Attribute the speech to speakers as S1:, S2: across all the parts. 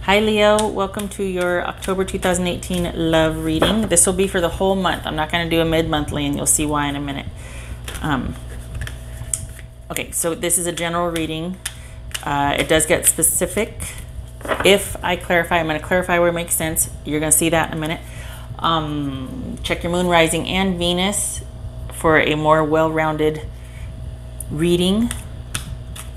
S1: Hi Leo, welcome to your October 2018 love reading. This will be for the whole month. I'm not going to do a mid-monthly and you'll see why in a minute. Okay, so this is a general reading. It does get specific. If I clarify, I'm going to clarify where it makes sense. You're going to see that in a minute. Check your moon, rising, and Venus for a more well-rounded reading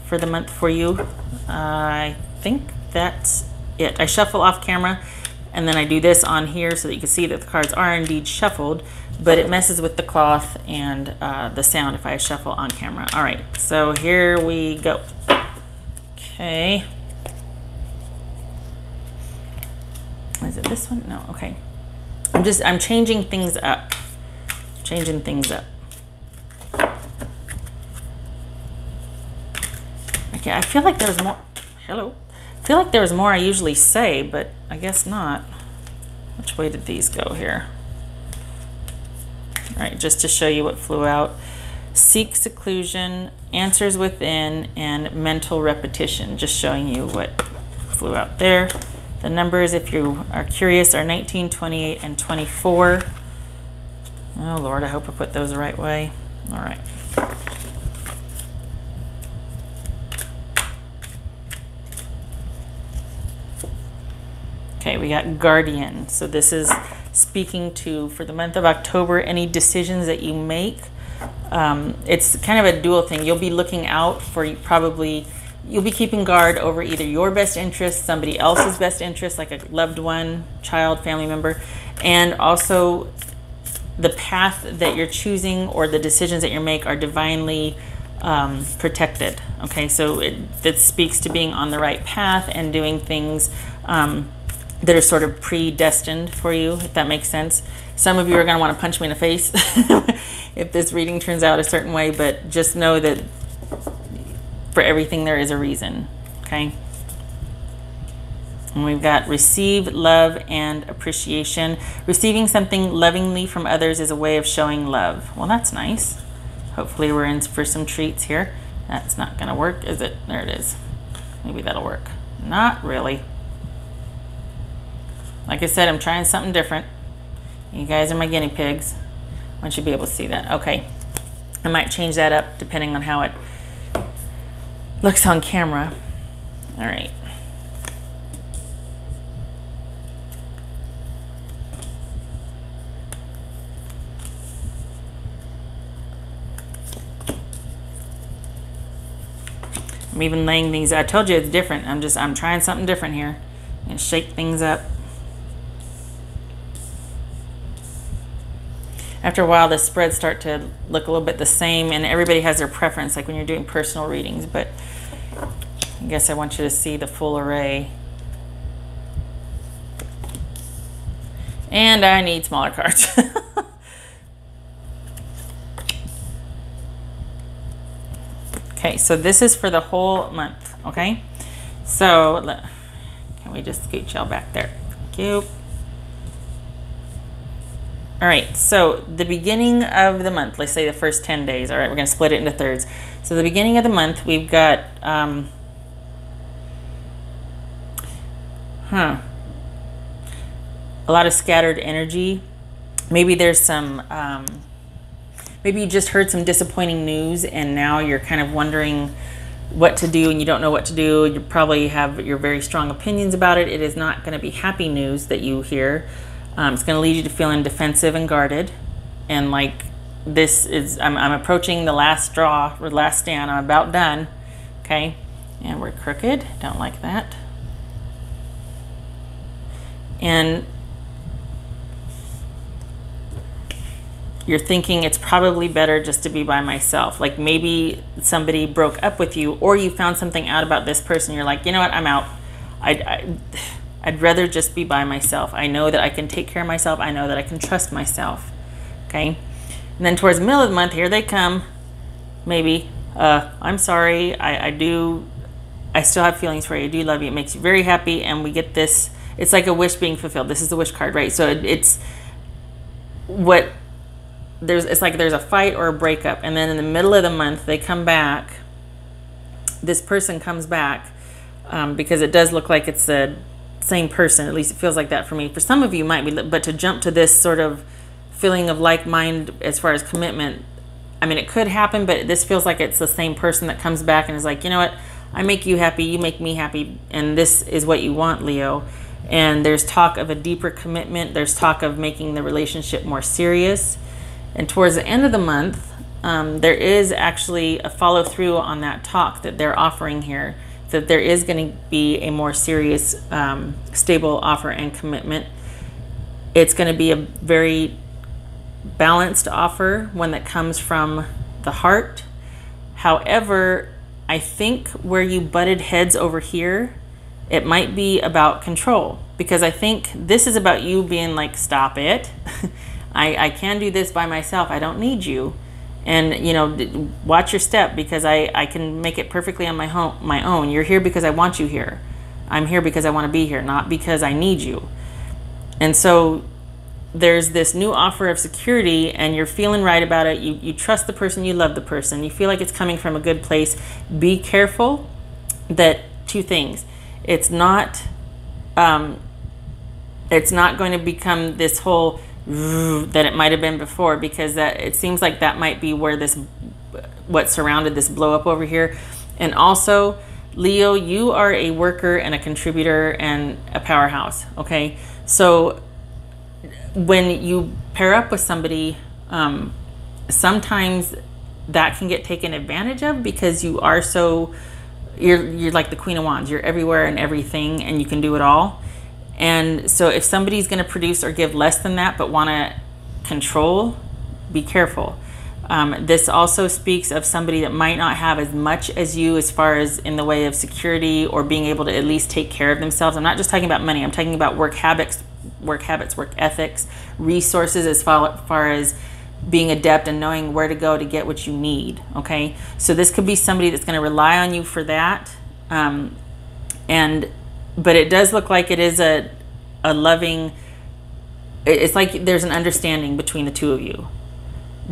S1: for the month for you. I think that's it. I shuffle off camera and then I do this on here so that you can see that the cards are indeed shuffled, but it messes with the cloth and the sound if I shuffle on camera. All right, so here we go. Okay. Is it this one? No, okay. I'm changing things up. Changing things up. Okay, I feel like there's more. Hello. I feel like there was more I usually say, but I guess not. Which way did these go here? All right, just to show you what flew out. Seek seclusion, answers within, and mental repetition. Just showing you what flew out there. The numbers, if you are curious, are 19, 28, and 24. Oh, Lord, I hope I put those the right way. All right. Okay, we got Guardian. So this is speaking to, for the month of October, any decisions that you make. It's kind of a dual thing. You'll be looking out for you'll be keeping guard over either your best interest, somebody else's best interest, like a loved one, child, family member, and also the path that you're choosing or the decisions that you make are divinely protected. Okay, so it speaks to being on the right path and doing things that are sort of predestined for you, if that makes sense. Some of you are going to want to punch me in the face if this reading turns out a certain way, but just know that for everything there is a reason, okay? And we've got receive, love, and appreciation. Receiving something lovingly from others is a way of showing love. Well, that's nice. Hopefully we're in for some treats here. That's not going to work, is it? There it is. Maybe that'll work. Not really. Like I said, I'm trying something different. You guys are my guinea pigs. I want you to be able to see that. Okay. I might change that up depending on how it looks on camera. All right. I'm even laying these. I told you it's different. I'm trying something different here and shake things up. After a while, the spreads start to look a little bit the same, and everybody has their preference, like when you're doing personal readings, but I guess I want you to see the full array. And I need smaller cards. Okay, so this is for the whole month, okay? So, can we just scoot y'all back there? Thank you. All right, so the beginning of the month, let's say the first 10 days. All right, we're going to split it into thirds. So the beginning of the month, we've got a lot of scattered energy. Maybe there's some, maybe you just heard some disappointing news and now you're kind of wondering what to do and you don't know what to do. You probably have your very strong opinions about it. It is not going to be happy news that you hear. It's going to lead you to feeling defensive and guarded. And like this is, I'm approaching the last straw or last stand. I'm about done. Okay. And we're crooked. Don't like that. And you're thinking it's probably better just to be by myself. Like maybe somebody broke up with you or you found something out about this person. You're like, you know what? I'm out. I'd rather just be by myself. I know that I can take care of myself. I know that I can trust myself. Okay. And then towards the middle of the month, here they come. Maybe. I'm sorry. I still have feelings for you. I do love you. It makes you very happy. And we get this. It's like a wish being fulfilled. This is the wish card, right? So it's what it's like there's a fight or a breakup. And then in the middle of the month, they come back. This person comes back because it does look like it's same person. At least it feels like that for me. For some of you, might be, but to jump to this sort of feeling of like mind as far as commitment, I mean, it could happen, but this feels like it's the same person that comes back and is like, you know what, I make you happy, you make me happy, and this is what you want, Leo. And there's talk of a deeper commitment. There's talk of making the relationship more serious. And towards the end of the month, there is actually a follow through on that talk that they're offering here, that there is going to be a more serious, stable offer and commitment. It's going to be a very balanced offer, one that comes from the heart. However, I think where you butted heads over here, it might be about control, because I think this is about you being like, stop it. I can do this by myself. I don't need you. And, you know, watch your step, because I can make it perfectly on my own. You're here because I want you here. I'm here because I want to be here, not because I need you. And so there's this new offer of security, and you're feeling right about it. You trust the person, you love the person, you feel like it's coming from a good place. Be careful that two things. It's not going to become this whole that it might have been before, because that it seems like that might be where what surrounded this blow up over here. And also, Leo, you are a worker and a contributor and a powerhouse. Okay, so when you pair up with somebody, sometimes that can get taken advantage of, because you are you're like the Queen of Wands. You're everywhere and everything, and you can do it all. And so if somebody's going to produce or give less than that but want to control, be careful. This also speaks of somebody that might not have as much as you as far as in the way of security or being able to at least take care of themselves. I'm not just talking about money. I'm talking about work habits, work ethics, resources, as far as being adept and knowing where to go to get what you need. Okay, so this could be somebody that's going to rely on you for that. But it does look like it is a loving, it's like there's an understanding between the two of you.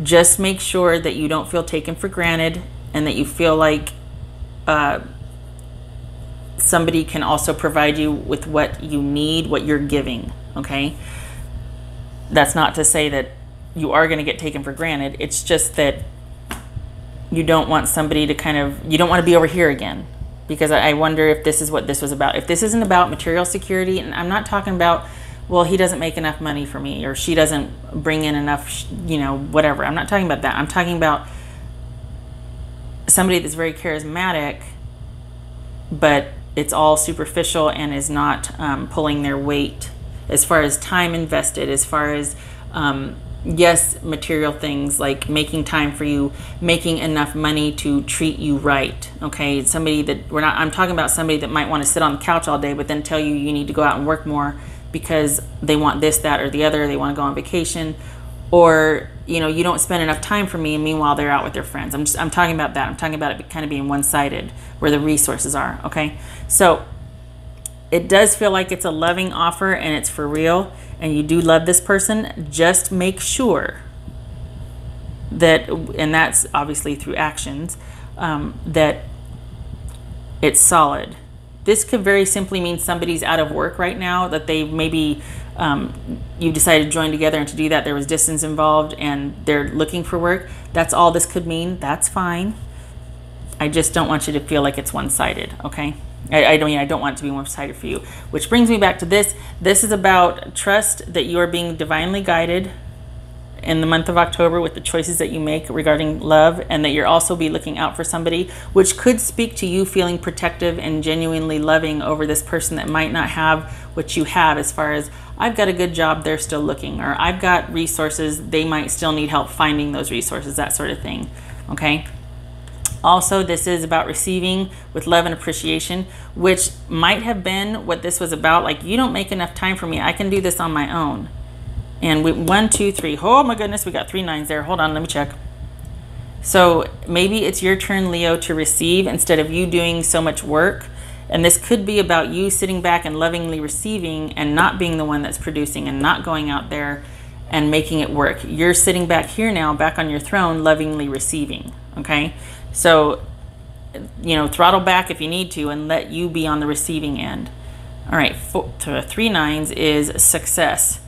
S1: Just make sure that you don't feel taken for granted, and that you feel like somebody can also provide you with what you need, what you're giving. Okay, that's not to say that you are going to get taken for granted. It's just that you don't want somebody to you don't want to be over here again. Because I wonder if this is what this was about. If this isn't about material security, and I'm not talking about, well, he doesn't make enough money for me, or she doesn't bring in enough, whatever. I'm not talking about that. I'm talking about somebody that's very charismatic, but it's all superficial and is not pulling their weight as far as time invested, as far as, yes, material things like making time for you, making enough money to treat you right. Okay, somebody that I'm talking about somebody that might want to sit on the couch all day, but then tell you need to go out and work more because they want this, that, or the other. They want to go on vacation, or you don't spend enough time for me, and meanwhile they're out with their friends. I'm talking about that. I'm talking about it kind of being one-sided, where the resources are. Okay, so it does feel like it's a loving offer, and it's for real, and you do love this person. Just make sure that, and that's obviously through actions, that it's solid. This could very simply mean somebody's out of work right now, that they maybe you decided to join together, and to do that there was distance involved, and they're looking for work. That's all this could mean. That's fine. I just don't want you to feel like it's one-sided. Okay, I don't want it to be one-sided for you. Which brings me back to this. This is about trust that you are being divinely guided in the month of October with the choices that you make regarding love, and that you're also be looking out for somebody, which could speak to you feeling protective and genuinely loving over this person that might not have what you have, as far as, I've got a good job, they're still looking, or I've got resources, they might still need help finding those resources, that sort of thing. Okay. Also, this is about receiving with love and appreciation, which might have been what this was about. Like, you don't make enough time for me, I can do this on my own. And 1, 2, 3. Oh my goodness, we got 3 9s there. Hold on, let me check. So maybe it's your turn, Leo, to receive instead of you doing so much work. And this could be about you sitting back and lovingly receiving, and not being the one that's producing, and not going out there and making it work. You're sitting back here now, back on your throne, lovingly receiving. Okay, so throttle back if you need to, and let you be on the receiving end. All right, 3 nines is success.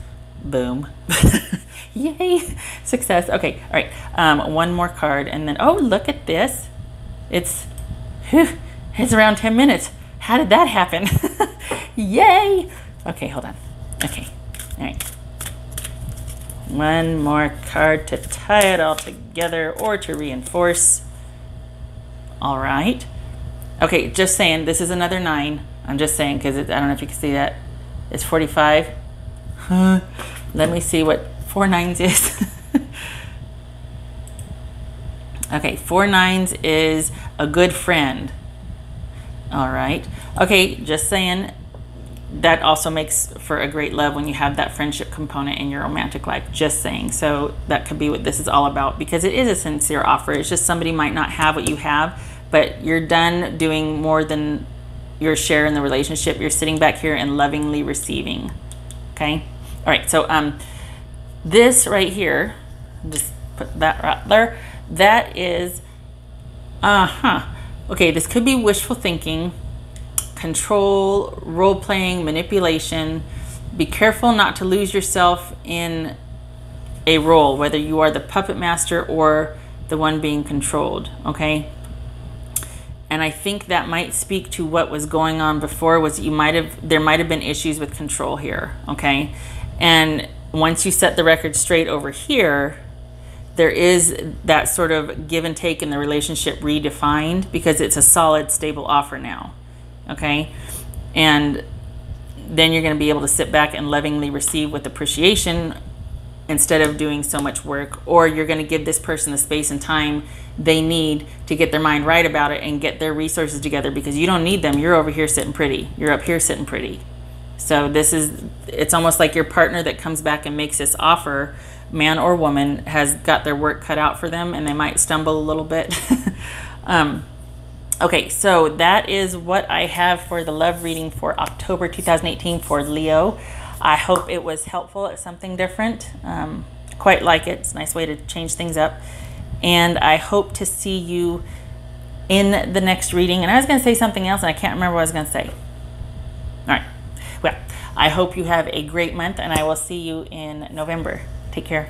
S1: Boom. Yay, success. Okay, all right, one more card, and then, oh, look at this. It's around 10 minutes. How did that happen? Yay. Okay, hold on. Okay, all right. One more card to tie it all together or to reinforce. All right. Okay, just saying, this is another 9. I'm just saying, because I don't know if you can see that. It's 45. Let me see what 4 nines is. Okay, 4 nines is a good friend. All right. Okay, just saying, that also makes for a great love when you have that friendship component in your romantic life. Just saying. So that could be what this is all about, because it is a sincere offer. It's just somebody might not have what you have, but you're done doing more than your share in the relationship. You're sitting back here and lovingly receiving. Okay. All right. So this right here, just put that right there. That is, okay, this could be wishful thinking, control, role-playing, manipulation. Be careful not to lose yourself in a role, whether you are the puppet master or the one being controlled, okay? And I think that might speak to what was going on before, was there might have been issues with control here, okay? And once you set the record straight over here, there is that sort of give and take in the relationship redefined, because it's a solid, stable offer now, okay? And then you're going to be able to sit back and lovingly receive with appreciation instead of doing so much work, or you're going to give this person the space and time they need to get their mind right about it and get their resources together, because you don't need them. You're over here sitting pretty. You're up here sitting pretty. So it's almost like your partner that comes back and makes this offer, man or woman, has got their work cut out for them, and they might stumble a little bit. Okay, so that is what I have for the love reading for October 2018 for Leo. I hope it was helpful. It's something different. Quite like it. It's a nice way to change things up. And I hope to see you in the next reading. And I was going to say something else, and I can't remember what I was going to say. All right. Well, I hope you have a great month, and I will see you in November. Take care.